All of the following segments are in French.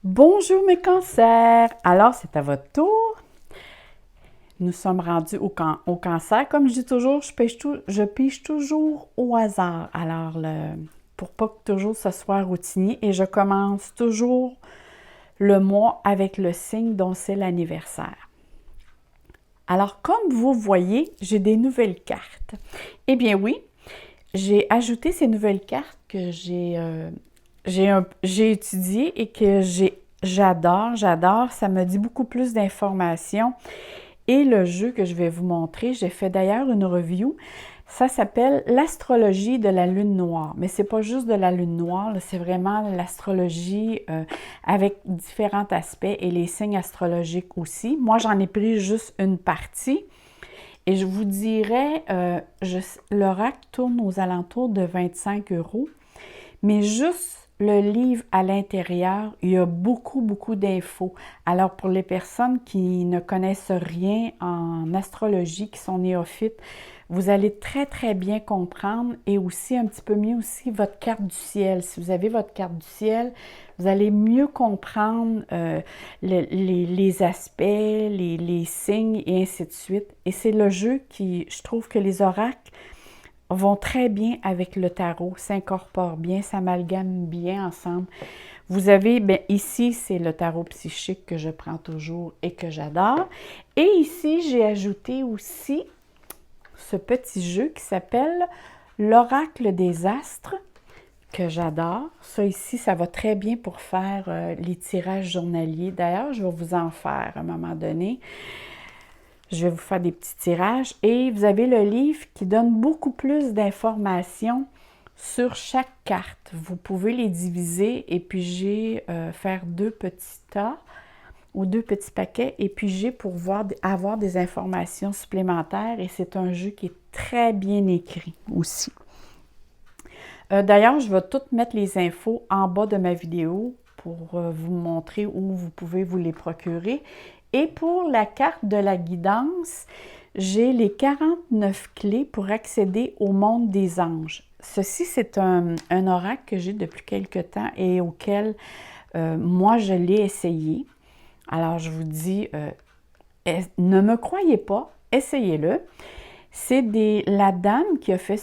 Bonjour mes cancers! Alors, c'est à votre tour. Nous sommes rendus au cancer. Comme je dis toujours, je pige toujours au hasard. Alors, pour pas que toujours ce soit routinier. Et je commence toujours le mois avec le signe dont c'est l'anniversaire. Alors, comme vous voyez, j'ai des nouvelles cartes. Eh bien oui, j'ai ajouté ces nouvelles cartes que j'ai étudiées et que j'adore. Ça me dit beaucoup plus d'informations. Et le jeu que je vais vous montrer, j'ai fait d'ailleurs une review. Ça s'appelle l'astrologie de la lune noire. Mais c'est pas juste de la lune noire, c'est vraiment l'astrologie avec différents aspects et les signes astrologiques aussi. Moi, j'en ai pris juste une partie. Et je vous dirais, l'oracle tourne aux alentours de 25 €. Mais juste le livre à l'intérieur, il y a beaucoup d'infos. Alors, pour les personnes qui ne connaissent rien en astrologie, qui sont néophytes, vous allez très bien comprendre et aussi un petit peu mieux aussi votre carte du ciel. Si vous avez votre carte du ciel, vous allez mieux comprendre les aspects, les signes et ainsi de suite. Et c'est le jeu qui, je trouve que les oracles vont très bien avec le tarot, s'incorporent bien, s'amalgament bien ensemble. Vous avez, bien ici, c'est le tarot psychique que je prends toujours et que j'adore. Et ici, j'ai ajouté aussi ce petit jeu qui s'appelle l'oracle des astres, que j'adore. Ça ici, ça va très bien pour faire les tirages journaliers. D'ailleurs, je vais vous en faire à un moment donné. Je vais vous faire des petits tirages et vous avez le livre qui donne beaucoup plus d'informations sur chaque carte. Vous pouvez les diviser et puis faire deux petits tas ou deux petits paquets et puis pour avoir des informations supplémentaires et c'est un jeu qui est très bien écrit aussi. D'ailleurs, je vais toutes mettre les infos en bas de ma vidéo pour vous montrer où vous pouvez vous les procurer. Et pour la carte de la guidance, j'ai les 49 clés pour accéder au monde des anges. Ceci, c'est un oracle que j'ai depuis quelque temps et auquel moi, je l'ai essayé. Alors, je vous dis, ne me croyez pas, essayez-le. C'est la dame qui a fait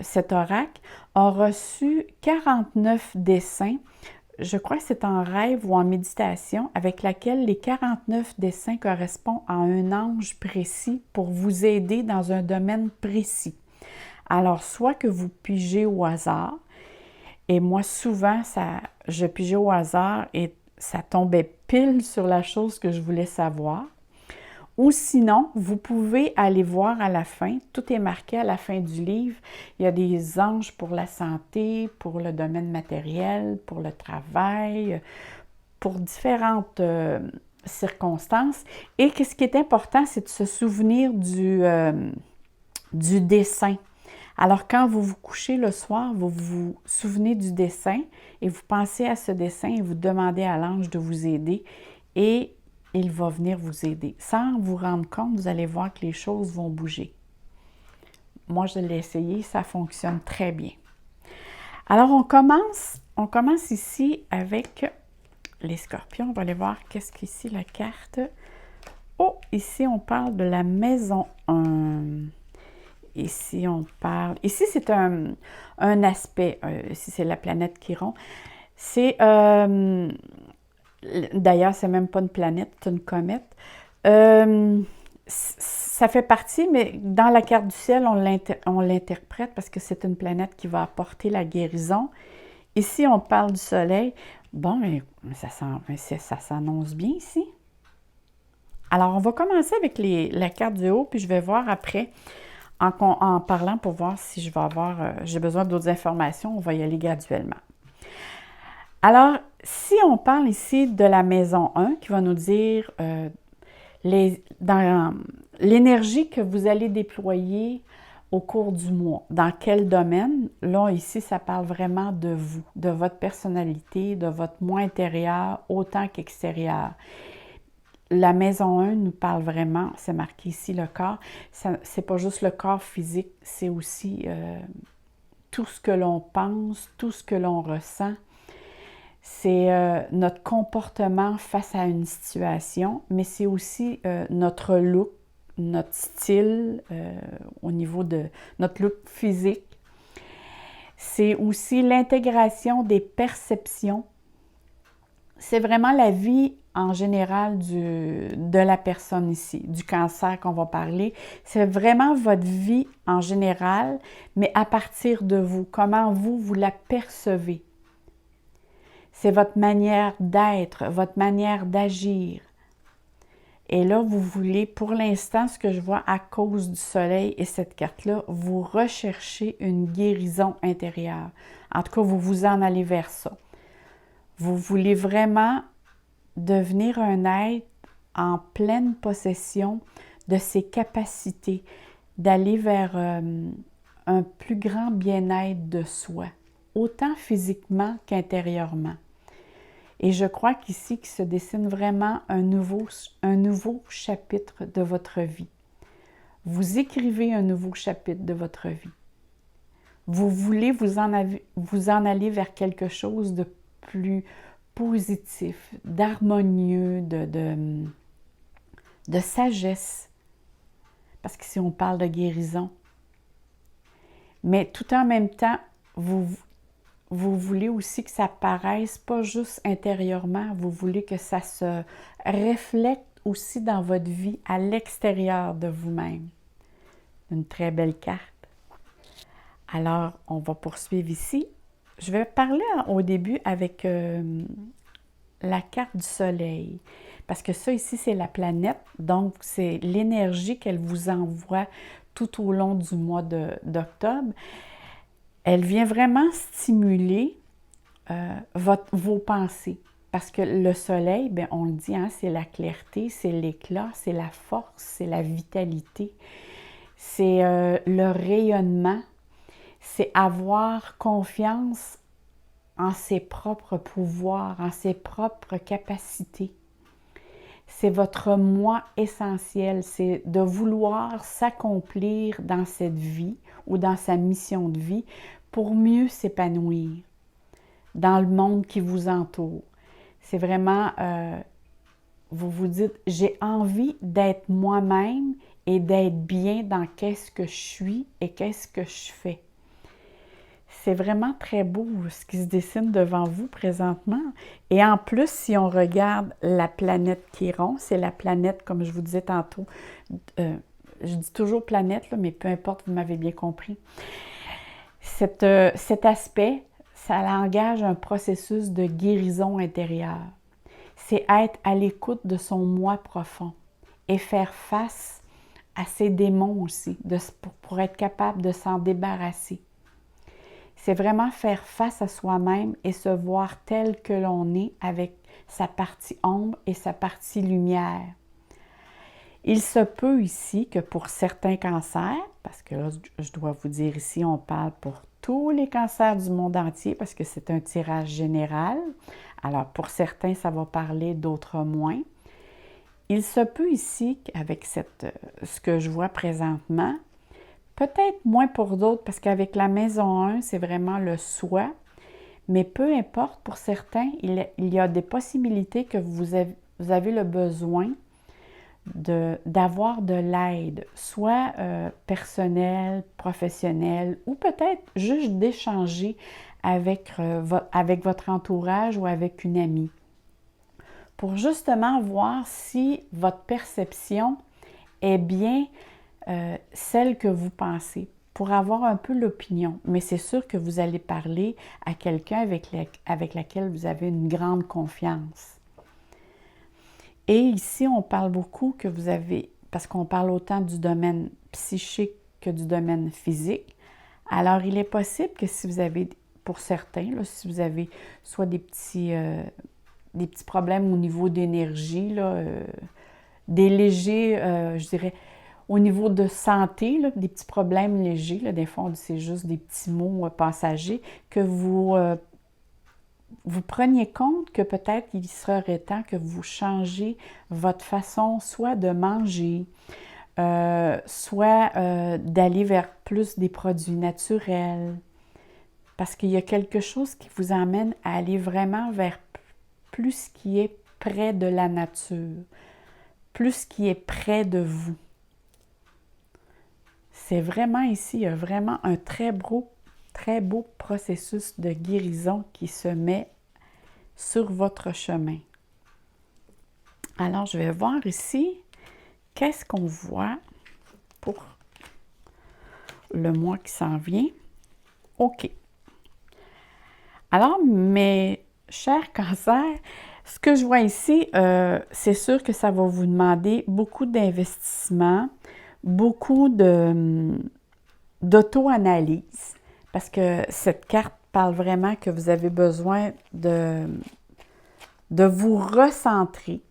cet oracle a reçu 49 dessins. Je crois que c'est en rêve ou en méditation, avec laquelle les 49 dessins correspondent à un ange précis pour vous aider dans un domaine précis. Alors, soit que vous pigez au hasard, et moi, souvent, je pigeais au hasard et ça tombait pile sur la chose que je voulais savoir. Ou sinon, vous pouvez aller voir à la fin, tout est marqué à la fin du livre. Il y a des anges pour la santé, pour le domaine matériel, pour le travail, pour différentes circonstances. Et ce qui est important, c'est de se souvenir du dessin. Alors, quand vous vous couchez le soir, vous vous souvenez du dessin et vous pensez à ce dessin et vous demandez à l'ange de vous aider. Et il va venir vous aider. Sans vous rendre compte, vous allez voir que les choses vont bouger. Moi, je l'ai essayé, ça fonctionne très bien. Alors, on commence ici avec les scorpions. On va aller voir qu'est-ce qu'ici la carte. Oh, ici, on parle de la maison 1. Ici, c'est un aspect. Ici, c'est la planète Chiron. C'est... D'ailleurs, c'est même pas une planète, c'est une comète. Ça fait partie, mais dans la carte du ciel, on l'interprète parce que c'est une planète qui va apporter la guérison. Ici, on parle du soleil. Bon, mais ça s'annonce bien ici. Alors, on va commencer avec la carte du haut, puis je vais voir après, en parlant pour voir si j'ai besoin d'autres informations. On va y aller graduellement. Alors, si on parle ici de la maison 1, qui va nous dire dans l'énergie que vous allez déployer au cours du mois, dans quel domaine, là, ici, ça parle vraiment de vous, de votre personnalité, de votre moi intérieur, autant qu'extérieur. La maison 1 nous parle vraiment, c'est marqué ici le corps, c'est pas juste le corps physique, c'est aussi tout ce que l'on pense, tout ce que l'on ressent. C'est notre comportement face à une situation, mais c'est aussi notre look, notre style au niveau de notre look physique. C'est aussi l'intégration des perceptions. C'est vraiment la vie en général de la personne ici, du cancer qu'on va parler. C'est vraiment votre vie en général, mais à partir de vous, comment vous la percevez. C'est votre manière d'être, votre manière d'agir. Et là, vous voulez, pour l'instant, ce que je vois à cause du soleil et cette carte-là, vous recherchez une guérison intérieure. En tout cas, vous vous en allez vers ça. Vous voulez vraiment devenir un être en pleine possession de ses capacités, d'aller vers un plus grand bien-être de soi, autant physiquement qu'intérieurement. Et je crois qu'ici, qu'il se dessine vraiment un nouveau chapitre de votre vie. Vous écrivez un nouveau chapitre de votre vie. Vous voulez vous en aller vers quelque chose de plus positif, d'harmonieux, de sagesse. Parce qu'ici, on parle de guérison. Mais tout en même temps, vous voulez aussi que ça paraisse pas juste intérieurement, vous voulez que ça se reflète aussi dans votre vie à l'extérieur de vous-même. Une très belle carte. Alors, on va poursuivre ici. Je vais parler au début avec la carte du soleil. Parce que ça ici, c'est la planète. Donc, c'est l'énergie qu'elle vous envoie tout au long du mois d'octobre. Elle vient vraiment stimuler vos pensées. Parce que le soleil, bien, on le dit, hein, c'est la clarté, c'est l'éclat, c'est la force, c'est la vitalité, c'est le rayonnement, c'est avoir confiance en ses propres pouvoirs, en ses propres capacités. C'est votre moi essentiel, c'est de vouloir s'accomplir dans cette vie ou dans sa mission de vie pour mieux s'épanouir dans le monde qui vous entoure. C'est vraiment, vous vous dites, j'ai envie d'être moi-même et d'être bien dans qu'est-ce que je suis et qu'est-ce que je fais. C'est vraiment très beau ce qui se dessine devant vous présentement. Et en plus, si on regarde la planète Chiron, c'est la planète, comme je vous disais tantôt, je dis toujours planète, là, mais peu importe, vous m'avez bien compris. Cet aspect, ça engage un processus de guérison intérieure. C'est être à l'écoute de son moi profond et faire face à ses démons aussi, pour être capable de s'en débarrasser. C'est vraiment faire face à soi-même et se voir tel que l'on est avec sa partie ombre et sa partie lumière. Il se peut ici que pour certains cancers, parce que là, je dois vous dire ici, on parle pour tous les cancers du monde entier parce que c'est un tirage général. Alors, pour certains, ça va parler, d'autres moins. Il se peut ici qu'avec ce que je vois présentement, peut-être moins pour d'autres, parce qu'avec la maison 1, c'est vraiment le soi. Mais peu importe, pour certains, il y a des possibilités que vous avez le besoin d'avoir de l'aide, soit personnelle, professionnelle, ou peut-être juste d'échanger avec votre entourage ou avec une amie, pour justement voir si votre perception est bien celle que vous pensez, pour avoir un peu l'opinion. Mais c'est sûr que vous allez parler à quelqu'un avec laquelle vous avez une grande confiance. Et ici, on parle beaucoup que vous avez, parce qu'on parle autant du domaine psychique que du domaine physique. Alors, il est possible que si vous avez, pour certains, là, si vous avez soit des petits problèmes au niveau d'énergie, des légers, je dirais, au niveau de santé, là, des petits problèmes légers, là, des fois, c'est juste des petits mots passagers, que vous preniez compte que peut-être il serait temps que vous changez votre façon soit de manger, soit d'aller vers plus des produits naturels, parce qu'il y a quelque chose qui vous emmène à aller vraiment vers plus qui est près de la nature, plus qui est près de vous. C'est vraiment ici, il y a vraiment un très beau processus de guérison qui se met sur votre chemin. Alors, je vais voir ici, qu'est-ce qu'on voit pour le mois qui s'en vient. OK. Alors, mes chers cancers, ce que je vois ici, c'est sûr que ça va vous demander beaucoup d'investissement, beaucoup d'auto-analyse, parce que cette carte parle vraiment que vous avez besoin de vous recentrer.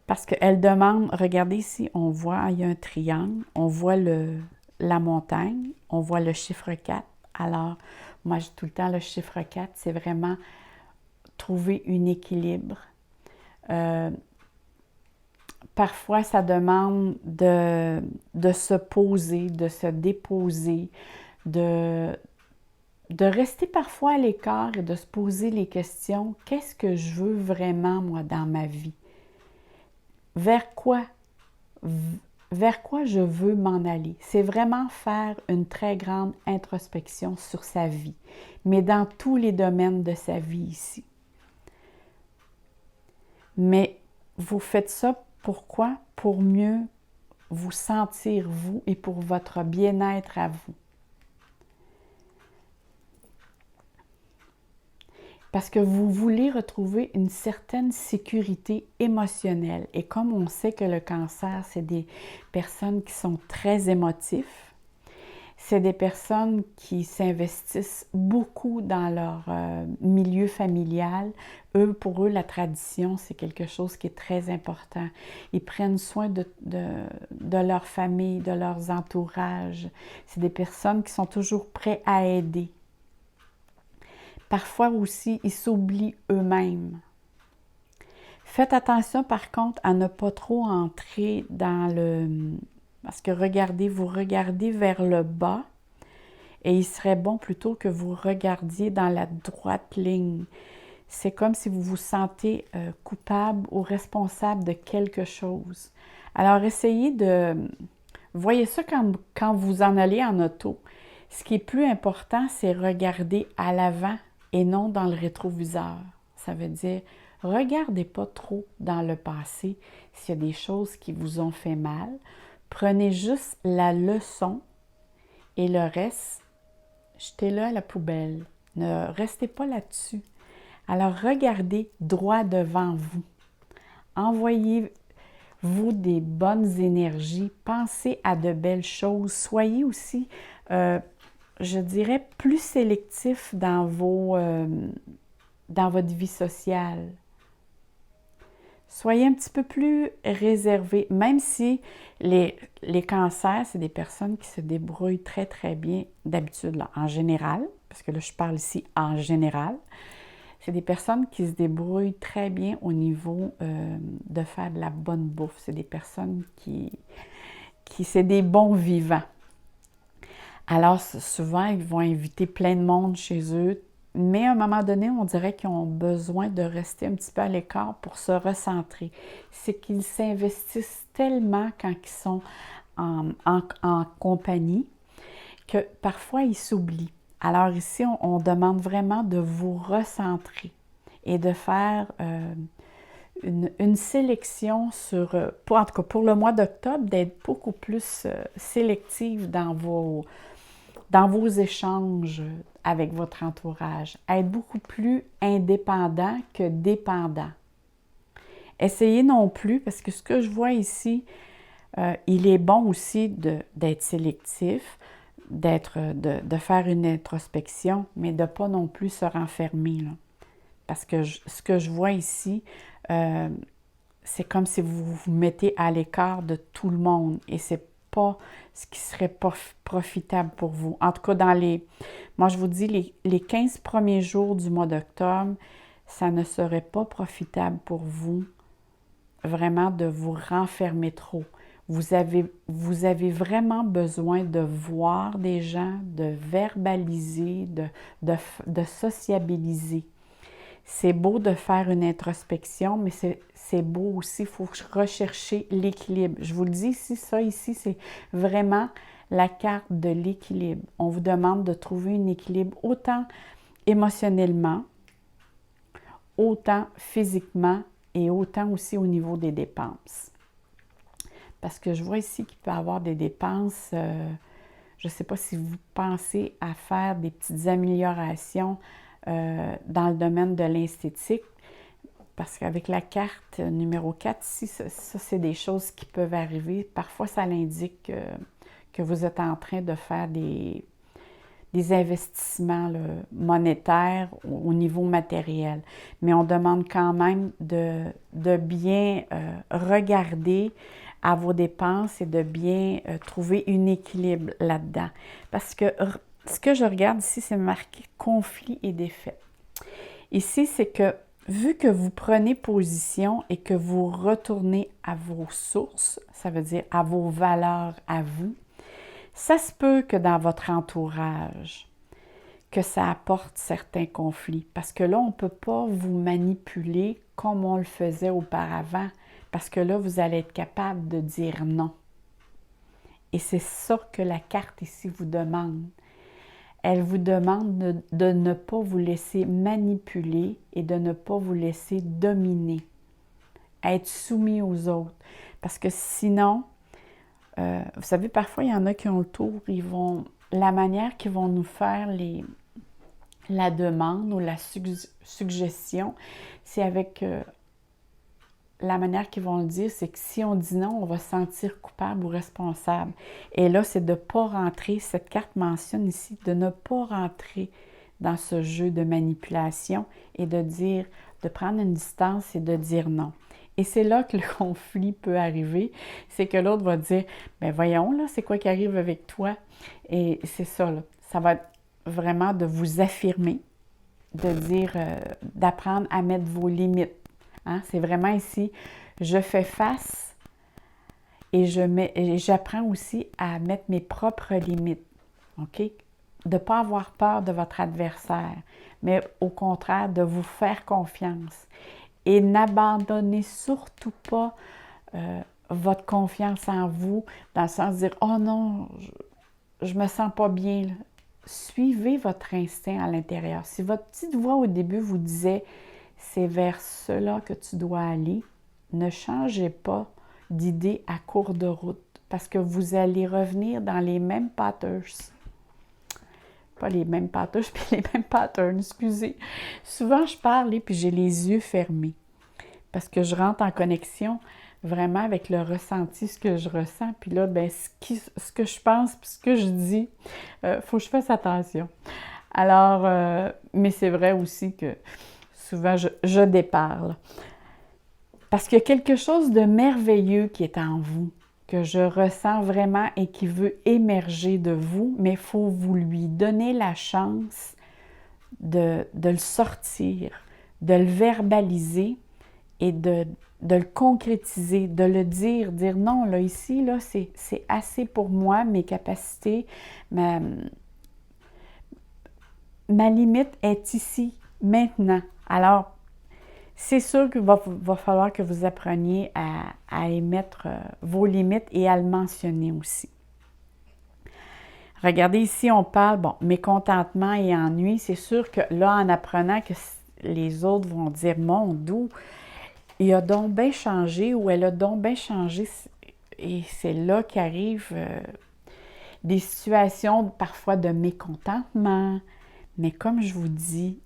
Parce qu'elle demande, regardez ici, on voit, il y a un triangle, on voit la montagne, on voit le chiffre 4. Alors, moi, j'ai tout le temps le chiffre 4, c'est vraiment trouver un équilibre. Parfois, ça demande de se poser, de se déposer, de rester parfois à l'écart et de se poser les questions. Qu'est-ce que je veux vraiment, moi, dans ma vie? Vers quoi je veux m'en aller? C'est vraiment faire une très grande introspection sur sa vie, mais dans tous les domaines de sa vie ici. Mais vous faites ça pourquoi? Pour mieux vous sentir vous et pour votre bien-être à vous. Parce que vous voulez retrouver une certaine sécurité émotionnelle. Et comme on sait que le cancer, c'est des personnes qui sont très émotifs, c'est des personnes qui s'investissent beaucoup dans leur milieu familial. Pour eux, la tradition, c'est quelque chose qui est très important. Ils prennent soin de leur famille, de leurs entourages. C'est des personnes qui sont toujours prêtes à aider. Parfois aussi, ils s'oublient eux-mêmes. Faites attention par contre à ne pas trop entrer dans le... Parce que vous regardez vers le bas et il serait bon plutôt que vous regardiez dans la droite ligne. C'est comme si vous vous sentez coupable ou responsable de quelque chose. Alors essayez de... Voyez ça quand vous en allez en auto. Ce qui est plus important, c'est regarder à l'avant et non dans le rétroviseur. Ça veut dire, regardez pas trop dans le passé s'il y a des choses qui vous ont fait mal. Prenez juste la leçon et le reste, jetez-le à la poubelle. Ne restez pas là-dessus. Alors, regardez droit devant vous. Envoyez-vous des bonnes énergies. Pensez à de belles choses. Soyez aussi... je dirais, plus sélectif dans votre vie sociale. Soyez un petit peu plus réservé, même si les cancers, c'est des personnes qui se débrouillent très, très bien d'habitude, là, en général, parce que là, je parle ici en général. C'est des personnes qui se débrouillent très bien au niveau de faire de la bonne bouffe. C'est des personnes qui c'est des bons vivants. Alors, souvent, ils vont inviter plein de monde chez eux, mais à un moment donné, on dirait qu'ils ont besoin de rester un petit peu à l'écart pour se recentrer. C'est qu'ils s'investissent tellement quand ils sont en compagnie que parfois, ils s'oublient. Alors ici, on demande vraiment de vous recentrer et de faire une sélection sur, en tout cas pour le mois d'octobre, d'être beaucoup plus sélective dans vos échanges avec votre entourage. Être beaucoup plus indépendant que dépendant. Essayez non plus, parce que ce que je vois ici, il est bon aussi d'être sélectif, de faire une introspection, mais de ne pas non plus se renfermer, là. Parce que ce que je vois ici, c'est comme si vous vous mettez à l'écart de tout le monde et c'est pas ce qui serait profitable pour vous. En tout cas, moi je vous dis, les 15 premiers jours du mois d'octobre, ça ne serait pas profitable pour vous vraiment de vous renfermer trop. Vous avez vraiment besoin de voir des gens, de verbaliser, de sociabiliser. C'est beau de faire une introspection, mais c'est beau aussi, il faut rechercher l'équilibre. Je vous le dis ici, ça ici, c'est vraiment la carte de l'équilibre. On vous demande de trouver un équilibre autant émotionnellement, autant physiquement et autant aussi au niveau des dépenses. Parce que je vois ici qu'il peut y avoir des dépenses, je ne sais pas si vous pensez à faire des petites améliorations dans le domaine de l'esthétique, parce qu'avec la carte numéro 4 ici, ça c'est des choses qui peuvent arriver. Parfois, ça l'indique que vous êtes en train de faire des investissements là, monétaires au niveau matériel. Mais on demande quand même de bien regarder à vos dépenses et de bien trouver un équilibre là-dedans. Parce que ce que je regarde ici, c'est marqué conflit et défaite. Ici, c'est que vu que vous prenez position et que vous retournez à vos sources, ça veut dire à vos valeurs à vous, ça se peut que dans votre entourage, que ça apporte certains conflits. Parce que là, on ne peut pas vous manipuler comme on le faisait auparavant. Parce que là, vous allez être capable de dire non. Et c'est ça que la carte ici vous demande. Elle vous demande de ne pas vous laisser manipuler et de ne pas vous laisser dominer, être soumis aux autres. Parce que sinon, vous savez, parfois, il y en a qui ont le tour, la manière qu'ils vont nous faire la demande ou la suggestion, c'est avec la manière qu'ils vont le dire, c'est que si on dit non, on va se sentir coupable ou responsable. Et là, c'est de ne pas rentrer, cette carte mentionne ici, de ne pas rentrer dans ce jeu de manipulation et de prendre une distance et de dire non. Et c'est là que le conflit peut arriver, c'est que l'autre va dire, ben voyons là, c'est quoi qui arrive avec toi? Et c'est ça là, ça va être vraiment de vous affirmer, de dire, d'apprendre à mettre vos limites. Hein? C'est vraiment ici, je fais face et j'apprends aussi à mettre mes propres limites, OK? De ne pas avoir peur de votre adversaire, mais au contraire, de vous faire confiance. Et n'abandonnez surtout pas votre confiance en vous, dans le sens de dire « Oh non, je me sens pas bien. » Suivez votre instinct à l'intérieur. Si votre petite voix au début vous disait « C'est vers cela que tu dois aller », ne changez pas d'idée à court de route parce que vous allez revenir dans les mêmes patterns. Pas les mêmes patterns, mais les mêmes patterns, excusez. Souvent, je parle et puis j'ai les yeux fermés parce que je rentre en connexion vraiment avec le ressenti, ce que je ressens. Puis là, ben, ce que je pense puis ce que je dis, faut que je fasse attention. Alors, mais c'est vrai aussi que souvent, je déparle. Parce qu'il y a quelque chose de merveilleux qui est en vous, que je ressens vraiment et qui veut émerger de vous, mais il faut vous lui donner la chance de le sortir, de le verbaliser et de le concrétiser, de le dire non, là, ici, là, c'est assez pour moi, mes capacités, ma limite est ici, maintenant. Alors, c'est sûr qu'il va falloir que vous appreniez à émettre vos limites et à le mentionner aussi. Regardez ici, on parle, bon, mécontentement et ennui. C'est sûr que là, en apprenant que les autres vont dire, mon doux, il a donc bien changé ou elle a donc bien changé. Et c'est là qu'arrivent des situations parfois de mécontentement. Mais comme je vous dis,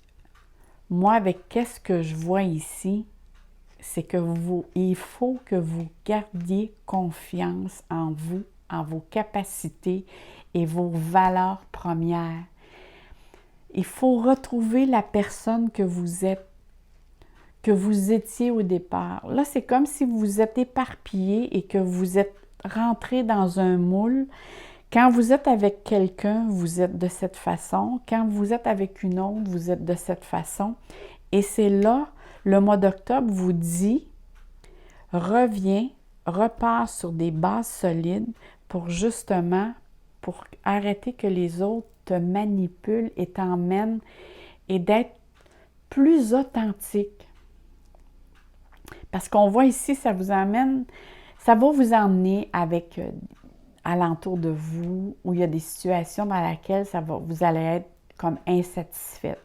moi, avec qu'est-ce que je vois ici, c'est que il faut que vous gardiez confiance en vous, en vos capacités et vos valeurs premières. Il faut retrouver la personne que vous êtes, que vous étiez au départ. Là, c'est comme si vous êtes éparpillé et que vous êtes rentré dans un moule. Quand vous êtes avec quelqu'un, vous êtes de cette façon. Quand vous êtes avec une autre, vous êtes de cette façon. Et c'est là, le mois d'octobre vous dit, reviens, repars sur des bases solides pour justement, pour arrêter que les autres te manipulent et t'emmènent et d'être plus authentique. Parce qu'on voit ici, ça vous amène, ça va vous emmener avec alentour de vous, où il y a des situations dans lesquelles vous allez être comme insatisfaite.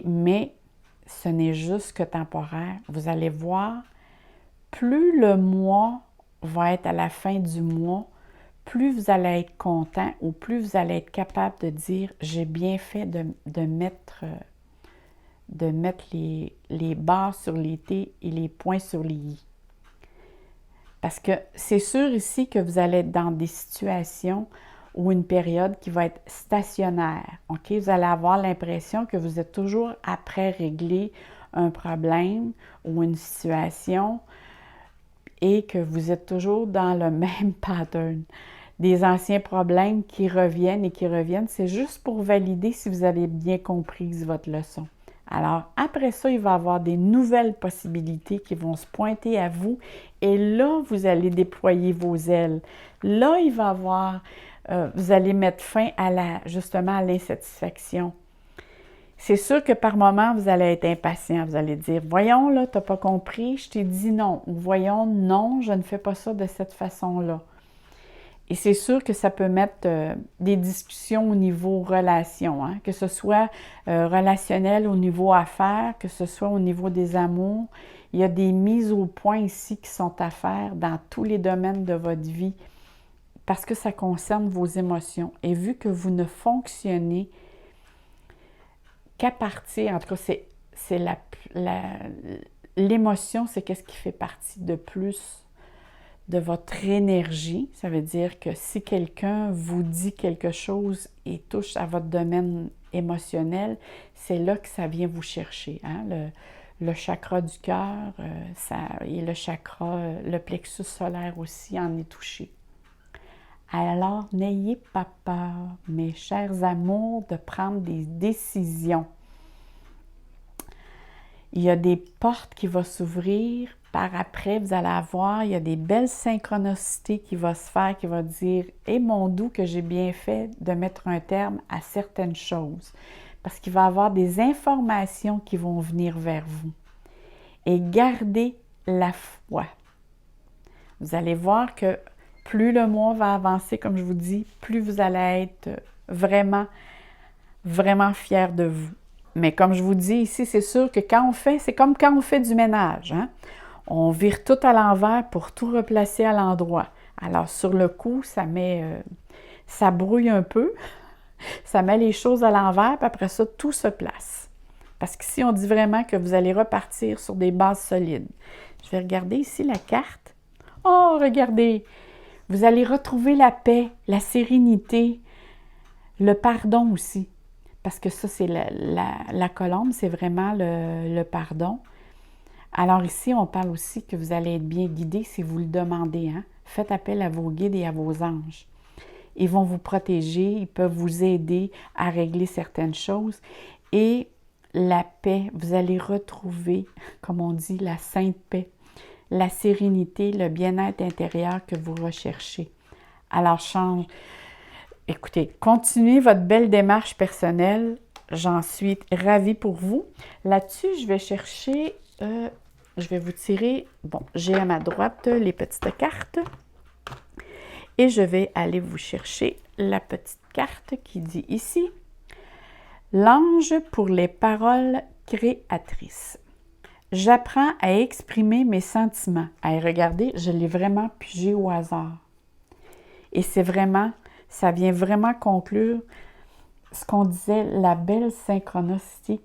Mais ce n'est juste que temporaire. Vous allez voir, plus le mois va être à la fin du mois, plus vous allez être content ou plus vous allez être capable de dire « j'ai bien fait de mettre les barres sur les T et les points sur les I ». Parce que c'est sûr ici que vous allez être dans des situations ou une période qui va être stationnaire. OK? Vous allez avoir l'impression que vous êtes toujours après régler un problème ou une situation et que vous êtes toujours dans le même pattern. Des anciens problèmes qui reviennent et qui reviennent. C'est juste pour valider si vous avez bien compris votre leçon. Alors, après ça, il va y avoir des nouvelles possibilités qui vont se pointer à vous et là, vous allez déployer vos ailes. Là, il va y avoir, vous allez mettre fin justement à l'insatisfaction. C'est sûr que par moment, vous allez être impatient. Vous allez dire, voyons, là, tu n'as pas compris, je t'ai dit non. Ou voyons, non, je ne fais pas ça de cette façon-là. Et c'est sûr que ça peut mettre des discussions au niveau relation, hein? Que ce soit relationnel au niveau affaires, que ce soit au niveau des amours. Il y a des mises au point ici qui sont à faire dans tous les domaines de votre vie parce que ça concerne vos émotions. Et vu que vous ne fonctionnez qu'à partir, en tout cas, c'est l'émotion, c'est qu'est-ce qui fait partie de plus de votre énergie. Ça veut dire que si quelqu'un vous dit quelque chose et touche à votre domaine émotionnel, c'est là que ça vient vous chercher. Hein? Le chakra du cœur et le chakra, le plexus solaire aussi en est touché. Alors, n'ayez pas peur, mes chers amours, de prendre des décisions. Il y a des portes qui vont s'ouvrir. Par après, vous allez avoir, il y a des belles synchronicités qui vont se faire, qui vont dire « Eh mon doux, que j'ai bien fait de mettre un terme à certaines choses. » Parce qu'il va y avoir des informations qui vont venir vers vous. Et gardez la foi. Vous allez voir que plus le mois va avancer, comme je vous dis, plus vous allez être vraiment, vraiment fiers de vous. Mais comme je vous dis ici, c'est sûr que quand on fait, c'est comme quand on fait du ménage, hein? On vire tout à l'envers pour tout replacer à l'endroit. Alors, sur le coup, ça brouille un peu, ça met les choses à l'envers, puis après ça, tout se place. Parce qu'ici, on dit vraiment que vous allez repartir sur des bases solides. Je vais regarder ici la carte. Oh, regardez! Vous allez retrouver la paix, la sérénité, le pardon aussi. Parce que ça, c'est la colombe, c'est vraiment le pardon. Alors ici, on parle aussi que vous allez être bien guidé si vous le demandez. Hein? Faites appel à vos guides et à vos anges. Ils vont vous protéger, ils peuvent vous aider à régler certaines choses. Et la paix, vous allez retrouver, comme on dit, la sainte paix, la sérénité, le bien-être intérieur que vous recherchez. Alors, écoutez, continuez votre belle démarche personnelle. J'en suis ravie pour vous. Là-dessus, je vais chercher... je vais vous tirer, bon, j'ai à ma droite les petites cartes et je vais aller vous chercher la petite carte qui dit ici « L'ange pour les paroles créatrices. J'apprends à exprimer mes sentiments. » Hey, regardez, je l'ai vraiment pigé au hasard. Et c'est vraiment, ça vient vraiment conclure ce qu'on disait, la belle synchronicité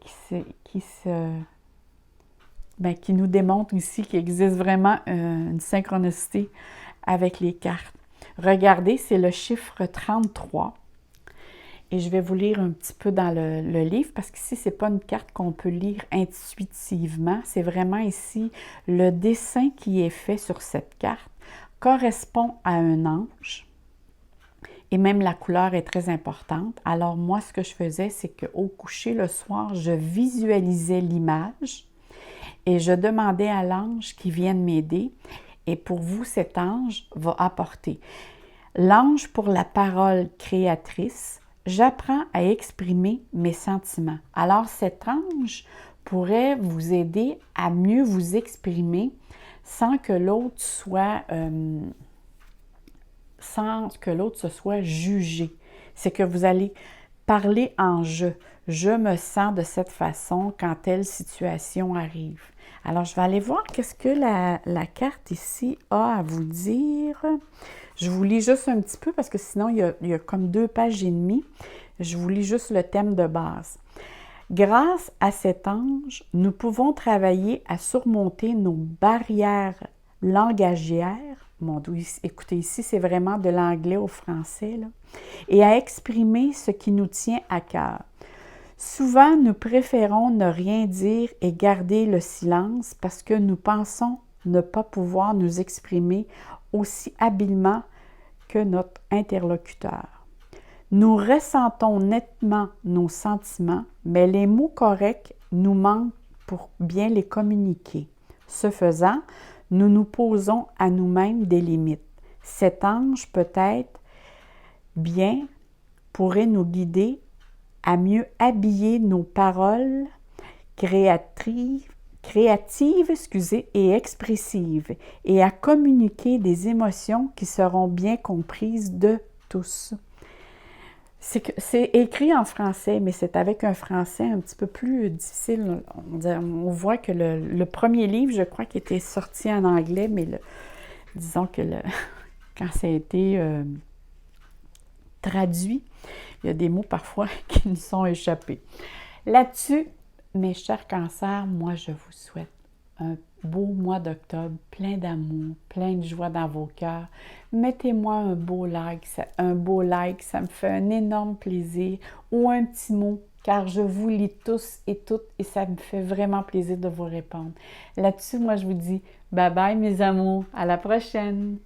qui nous démontre ici qu'il existe vraiment une synchronicité avec les cartes. Regardez, c'est le chiffre 33. Et je vais vous lire un petit peu dans le livre, parce qu'ici, ce n'est pas une carte qu'on peut lire intuitivement. C'est vraiment ici, le dessin qui est fait sur cette carte correspond à un ange. Et même la couleur est très importante. Alors moi, ce que je faisais, c'est qu'au coucher le soir, je visualisais l'image. Et je demandais à l'ange qui vienne m'aider. et pour vous, cet ange va apporter. L'ange pour la parole créatrice, j'apprends à exprimer mes sentiments. Alors cet ange pourrait vous aider à mieux vous exprimer sans que l'autre se soit jugé. C'est que vous allez parler en je. Je me sens de cette façon quand telle situation arrive. Alors, je vais aller voir qu'est-ce que la carte ici a à vous dire. Je vous lis juste un petit peu parce que sinon, il y a comme 2 pages et demie. Je vous lis juste le thème de base. Grâce à cet ange, nous pouvons travailler à surmonter nos barrières langagières. Mon Dieu, écoutez, ici, c'est vraiment de l'anglais au français, là, et à exprimer ce qui nous tient à cœur. Souvent, nous préférons ne rien dire et garder le silence parce que nous pensons ne pas pouvoir nous exprimer aussi habilement que notre interlocuteur. Nous ressentons nettement nos sentiments, mais les mots corrects nous manquent pour bien les communiquer. Ce faisant, nous nous posons à nous-mêmes des limites. Cet ange peut-être pourrait nous guider à mieux habiller nos paroles créatives et expressives et à communiquer des émotions qui seront bien comprises de tous. C'est écrit en français, mais c'est avec un français un petit peu plus difficile. On voit que le premier livre, je crois, qui était sorti en anglais, mais disons que quand ça a été traduit, il y a des mots parfois qui nous sont échappés. Là-dessus, mes chers cancers, moi, je vous souhaite un beau mois d'octobre, plein d'amour, plein de joie dans vos cœurs. Mettez-moi un beau like, ça me fait un énorme plaisir, ou un petit mot, car je vous lis tous et toutes et ça me fait vraiment plaisir de vous répondre. Là-dessus, moi, je vous dis bye bye mes amours, à la prochaine!